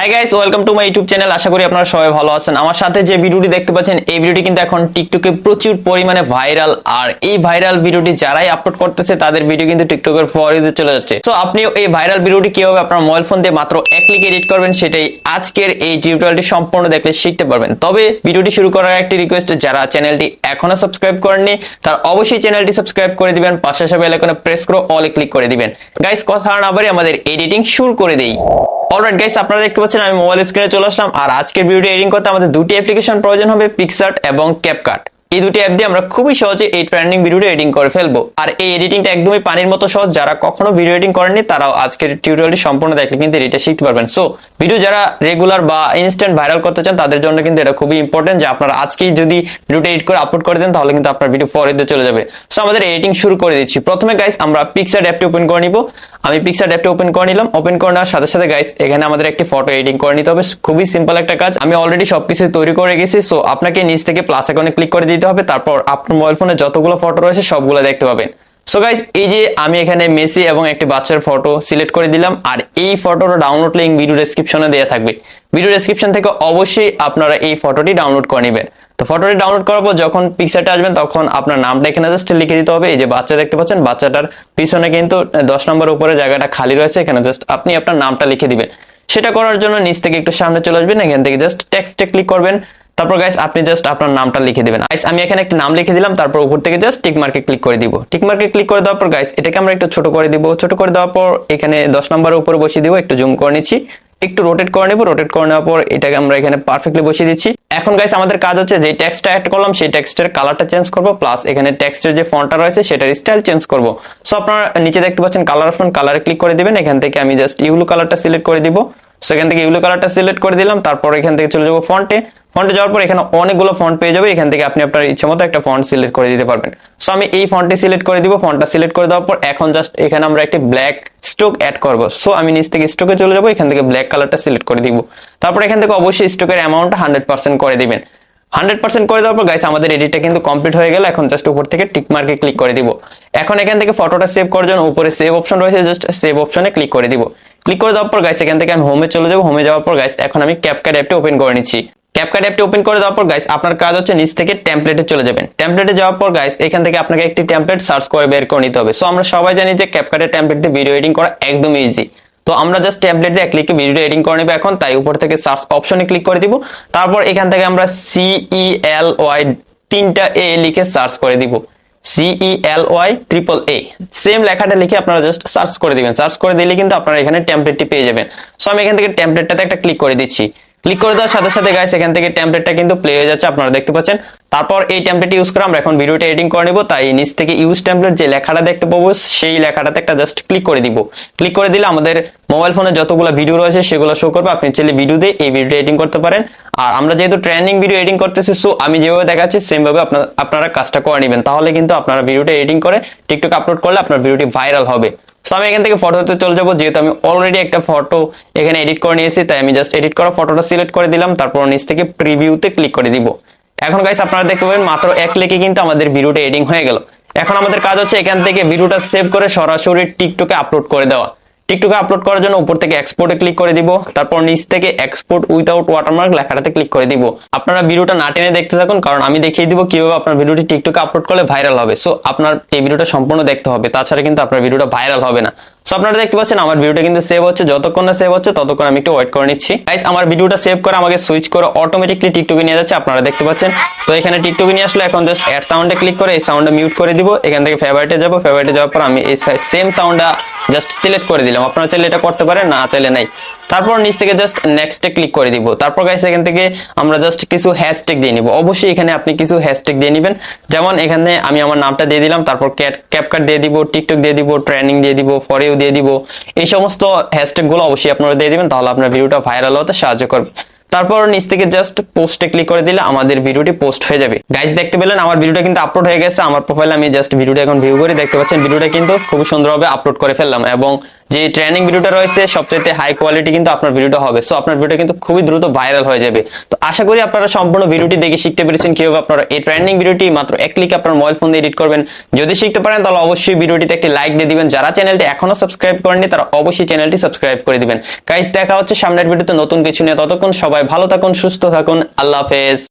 High guys, welcome to my YouTube channel. আশা করি আপনারা সবাই ভালো আছেন। আমার সাথে যে ভিডিওটি দেখতে পাচ্ছেন এই ভিডিওটি কিন্তু এখন টিকটকে প্রচুর পরিমাণে ভাইরাল। আর এই ভাইরাল ভিডিওটি যারাই আপলোড করতেছে তাদের ভিডিও কিন্তু টিকটকের ফর ইউজে চলে যাচ্ছে। সো আপনিও এই ভাইরাল ভিডিওটি কিভাবে আপনার মোবাইল ফোন দিয়ে মাত্র এক ক্লিকে এডিট করবেন সেটাই আজকের এই টিউটোরিয়ালটি সম্পূর্ণ দেখলে শিখতে পারবেন। তবে ভিডিওটি শুরু করার একটি রিকোয়েস্ট, যারা চ্যানেলটি এখনো সাবস্ক্রাইব করেননি তারা অবশ্যই চ্যানেলটি সাবস্ক্রাইব করে দিবেন, পাশে আসা বেল আইকনে প্রেস করে অলে ক্লিক করে দিবেন। গাইস, কথা না বাড়িয়ে আমাদের এডিটিং শুরু করে দেই। অলরাইট গাইস, আপনারা দেখতে পাচ্ছেন আমি মোবাইল স্ক্রিনে চলে আসলাম। আর আজকের ভিডিও এডিটিং করতে আমাদের দুটি অ্যাপ্লিকেশন প্রয়োজন হবে, পিক্সার্ট এবং ক্যাপকাট। এই দুটি অ্যাপ দিয়ে আমরা খুবই সহজে এই ট্রেন্ডিং ভিডিওটা এডিটিং করে ফেলবো। আর এই এডিটিংটা একদমই পানির মতো সহজ। যারা কখনো ভিডিও এডিটিং করেননি তারাও আজকের টিউটোরিয়ালটি সম্পূর্ণ দেখলে কিন্তু এটা শিখতে পারবেন। সো ভিডিও যারা রেগুলার বা ইনস্ট্যান্ট ভাইরাল করতে চান তাদের জন্য কিন্তু এটা খুবই ইম্পর্টেন্ট যে আপনারা আজকেই যদি ভিডিওটা এডিট করে আপলোড করে দেন তাহলে কিন্তু আপনার ভিডিও ফরওয়ার্ডে চলে যাবে। সো আমাদের এডিটিং শুরু করে দিচ্ছি। প্রথমে গাইস আমরা পিক্সার্ট অ্যাপটি ওপেন করে নিব। আমি পিক্সার্ট অ্যাপটি ওপেন করে নিলাম। ওপেন করে নেওয়ার সাথে সাথে গাইস এখানে আমাদের একটি ফটো এডিটিং করে নিতে হবে। খুবই সিম্পল একটা কাজ, আমি অলরেডি সবকিছু তৈরি করে গেছি। সো আপনাকে নিচ থেকে প্লাস আইকনে ক্লিক করে দিতে হবে, তারপর আপনার মোবাইল ফোনে যতগুলো ফটো রয়েছে সবগুলো দেখতে পাবেন। সো গাইস, এই যে আমি এখানে মেসি এবং একটি বাচ্চার ফটো সিলেক্ট করে দিলাম। আর এই ফটোর ডাউনলোড লিংক ভিডিও ডেসক্রিপশনে দেওয়া থাকবে। ভিডিও ডেসক্রিপশন থেকে অবশ্যই আপনারা এই ফটোটি ডাউনলোড করে নেবেন। তো ফটোটি ডাউনলোড করার পর যখন পিকচারটা আসবেন তখন আপনার নামটা এখানে জাস্ট লিখে দিতে হবে। এই যে বাচ্চা দেখতে পাচ্ছেন, বাচ্চাটার পিছনে কিন্তু 10 নম্বর উপরে জায়গাটা খালি রয়েছে, এখানে জাস্ট আপনি আপনার নামটা লিখে দিবেন। সেটা করার জন্য নিচ থেকে একটু সামনে চলে আসবেন, এখান থেকে জাস্ট টেক্সটে ক্লিক করবেন। তারপর গাইস আপনি জাস্ট আপনার নামটা লিখে দিবেন। গাইস আমি এখানে একটা নাম লিখে দিলাম, তারপর উপর থেকে জাস্ট টিক মার্কে ক্লিক করে দিব। টিক মার্কে ক্লিক করে দেওয়ার পর গাইস এটাকে আমরা একটু ছোট করে দিব। ছোট করে দেওয়ার পর এখানে 10 নম্বরের উপরে বসিয়ে দিব। একটু জুম করে নিচ্ছি, একটু রোটেট করে নেব। রোটেট করে নেওয়ার পর এটাকে আমরা এখানে পারফেক্টলি বসিয়ে দিচ্ছি। এখন গাইস আমাদের কাজ হচ্ছে যে টেক্সটটা অ্যাড করলাম সেই টেক্সটের কালারটা চেঞ্জ করব, প্লাস এখানে টেক্সটের যে ফন্টটা রয়েছে সেটার স্টাইল চেঞ্জ করব। সো আপনারা নিচে দেখতে পাচ্ছেন কালার অপশন, কালারে ক্লিক করে দিবেন। এখান থেকে আমি জাস্ট ইউলো কালারটা সিলেক্ট করে দিব। সো এখান থেকে ইউলো কালারটা সিলেক্ট করে দিলাম। তারপর এখান থেকে চলে যাব ফন্টে। ফন্টে যাওয়ার পর এখানে অনেকগুলো ফন্ট পেয়ে যাবে, এখান থেকে আপনি আপনার ইচ্ছে মতো একটা ফন্ট সিলেক্ট করে দিতে পারবেন। সো আমি এই ফন্টটি সিলেক্ট করে দিব। ফন্টটা সিলেক্ট করে দেওয়ার পর এখন জাস্ট এখানে আমরা একটি ব্ল্যাক স্ট্রোক অ্যাড করব। সো আমি নিচ থেকে স্ট্রোকে চলে যাব, এখান থেকে ব্ল্যাক কালারটা সিলেক্ট করে দিব। তারপর এখান থেকে অবশ্যই স্ট্রোকের অ্যামাউন্টটা 100% করে দিবেন। 100% করে দেওয়ার পর গাইস আমাদের এডিটটা কিন্তু কমপ্লিট হয়ে গেল। এখন জাস্ট উপর থেকে টিক মার্কে ক্লিক করে দিব। এখন এখান থেকে ফটোটা সেভ করার জন্য উপরে সেভ অপশন রয়েছে, জাস্ট সেভ অপশনে ক্লিক করে দিব। ক্লিক করে দেওয়ার পর গাইস এখান থেকে আমি হোমে চলে যাব। হোমে যাওয়ার পর গাইস এখন আমি ক্যাপকাট অ্যাপটি ওপেন করে নিচ্ছি। ক্যাপকাট অ্যাপটি ওপেন করে দেওয়ার পর গাইস আপনার কাজ হচ্ছে নিচ থেকে টেমপ্লেটে চলে যাবেন। টেমপ্লেটে যাওয়ার পর গাইস এখান থেকে আপনাকে একটি টেমপ্লেট সার্চ করে বের করে নিতে হবে। সো আমরা সবাই জানি যে ক্যাপকাটের টেমপ্লেট দিয়ে ভিডিও এডিটিং করা একদম ইজি। তো আমরা জাস্ট টেমপ্লেট দিয়ে ক্লিকে ভিডিও এডিটিং করে নেব এখন। তাই উপর থেকে সার্চ অপশনে ক্লিক করে দিব। তারপর এখান থেকে আমরা CELY 3টা A লিখে সার্চ করে দিব। CELY AAA সেম লেখাটা লিখে আপনারা জাস্ট সার্চ করে দিবেন। সার্চ করে দিলে কিন্তু আপনারা এখানে টেমপ্লেটটি পেয়ে যাবেন। সো আমি এখান থেকে টেমপ্লেটটাতে একটা ক্লিক করে দিচ্ছি। ক্লিক করে দেওয়ার সাথে সাথে গাইস এখান থেকে টেমপ্লেটটা কিন্তু প্লে হয়ে যাচ্ছে, আপনারা দেখতে পাচ্ছেন। তারপর এই টেমপ্লেট ইউজ করে আমরা এখন ভিডিওটা এডিটিং করে নেব। তাই নিচ থেকে ইউজ টেমপ্লেট যে লেখাটা দেখতে পাবো সেই লেখাটাতে একটা জাস্ট ক্লিক করে দিব। ক্লিক করে দিলে আমাদের মোবাইল ফোনে যতগুলো ভিডিও রয়েছে সেগুলো শো করবে। আপনি চাইলে ভিডিও দিয়ে এই ভিডিওটা এডিটিং করতে পারেন। আর আমরা যেহেতু ট্রেন্ডিং ভিডিও এডিটিং করতেছি, সো আমি যেভাবে দেখাচ্ছি সেম ভাবে আপনারা কাজটা করে নেবেন। তাহলে কিন্তু আপনারা ভিডিওটা এডিটিং করে টিকটকে আপলোড করলে আপনার ভিডিওটি ভাইরাল হবে। সো আমি এখান থেকে ফটোতে চলে যাবো। যেহেতু আমি অলরেডি একটা ফটো এখানে এডিট করে নিয়েছি তাই আমি জাস্ট এডিট করা ফটোটা সিলেক্ট করে দিলাম। তারপর নিচ থেকে প্রিভিউতে ক্লিক করে দিব। এখন গাইস আপনারা দেখতে পাবেন মাত্র এক ক্লিকে কিন্তু আমাদের ভিডিওটা এডিটিং হয়ে গেল। এখন আমাদের কাজ হচ্ছে এখান থেকে ভিডিওটা সেভ করে সরাসরি টিকটকে আপলোড করে দেওয়া। টিকটকে আপলোড করার জন্য উপর থেকে এক্সপোর্টে ক্লিক করে দিব। তারপর নিচ থেকে এক্সপোর্ট উইদাউট ওয়াটারমার্ক লেখাটাতে ক্লিক করে দিব। আপনারা ভিডিওটা না টেনে দেখতে থাকুন, কারণ আমি দেখিয়ে দিব কিভাবে আপনার ভিডিওটি টিকটকে আপলোড করলে ভাইরাল হবে। সো আপনার এই ভিডিওটা সম্পূর্ণ দেখতে হবে, তাছাড়া কিন্তু আপনার ভিডিওটা ভাইরাল হবে না। সো আপনারা দেখতে পাচ্ছেন আমার ভিডিওটা কিন্তু সেভ হচ্ছে। যতক্ষণ না সেভ হচ্ছে ততক্ষণ আমি একটু ওয়েট করে নিচ্ছি। গাইস আমার ভিডিওটা সেভ করে আমাকে সুইচ করে অটোমেটিকলি টিকটকে নিয়ে যাচ্ছে, আপনারা দেখতে পাচ্ছেন। তো এখানে টিকটকে নিয়ে আসলে এখন জাস্ট অ্যাড সাউন্ডে ক্লিক করে এই সাউন্ডটা মিউট করে দিব। এখান থেকে ফেভারিটে যাব। ফেভারিটে যাওয়ার পর আমি এই সেম সাউন্ডটা জাস্ট সিলেক্ট করে দিলাম। আপনারা চাইলে এটা করতে পারেন, না চাইলে নাই। তারপর নিচ থেকে জাস্ট নেক্সটে ক্লিক করে দিব। তারপর গাইস এখান থেকে আমরা জাস্ট কিছু হ্যাশট্যাগ দিয়ে নিব। অবশ্যই এখানে আপনি কিছু হ্যাশট্যাগ দিয়ে নেবেন। যেমন এখানে আমি আমার নামটা দিয়ে দিলাম, তারপর ক্যাপকাট দিয়ে দিব, টিকটক দিয়ে দিব, ট্রেন্ডিং দিয়ে দিব, ফর ইউ দিয়ে দিব। এই সমস্ত হ্যাশট্যাগ গুলো অবশ্যই আপনারা দিয়ে দিবেন, তাহলে আপনার ভিডিওটা ভাইরাল হতে সাহায্য করবে। তারপর নিচ থেকে জাস্ট পোস্টে ক্লিক করে দিলে আমাদের ভিডিওটি পোস্ট হয়ে যাবে। গাইস দেখতে পেলেন আমার ভিডিওটা কিন্তু আপলোড হয়ে গেছে। আমার প্রোফাইলে আমি জাস্ট ভিডিওটা এখন ভিউ করে দেখতে পাচ্ছেন ভিডিওটা কিন্তু খুব সুন্দরভাবে আপলোড করে ফেললাম এবং যে ট্রেনিং ভিডিওটা রয়েছে সবচেয়ে হাই কোয়ালিটি কিন্তু আপনার ভিডিওটা হবে। সো আপনার ভিডিও কিন্তু খুবই দ্রুত ভাইরাল হয়ে যাবে। তো আশা করি আপনারা সম্পূর্ণ ভিডিওটি দেখে শিখতে পেরেছেন কিভাবে আপনারা এই ট্রেন্ডিং ভিডিওটি মাত্র এক ক্লিকে আপনার মোবাইল ফোন দিয়ে এডিট করবেন। যদি শিখতে পারেন তাহলে অবশ্যই ভিডিওটিতে একটি লাইক দিয়ে দিবেন। যারা চ্যানেলটি এখনো সাবস্ক্রাইব করেননি তারা অবশ্যই চ্যানেলটি সাবস্ক্রাইব করে দিবেন। গাইস দেখা হচ্ছে সামনের ভিডিওতে নতুন কিছু নিয়ে। ততক্ষণ সবাই ভালো থাকুন, সুস্থ থাকুন, আল্লাহ হাফেজ।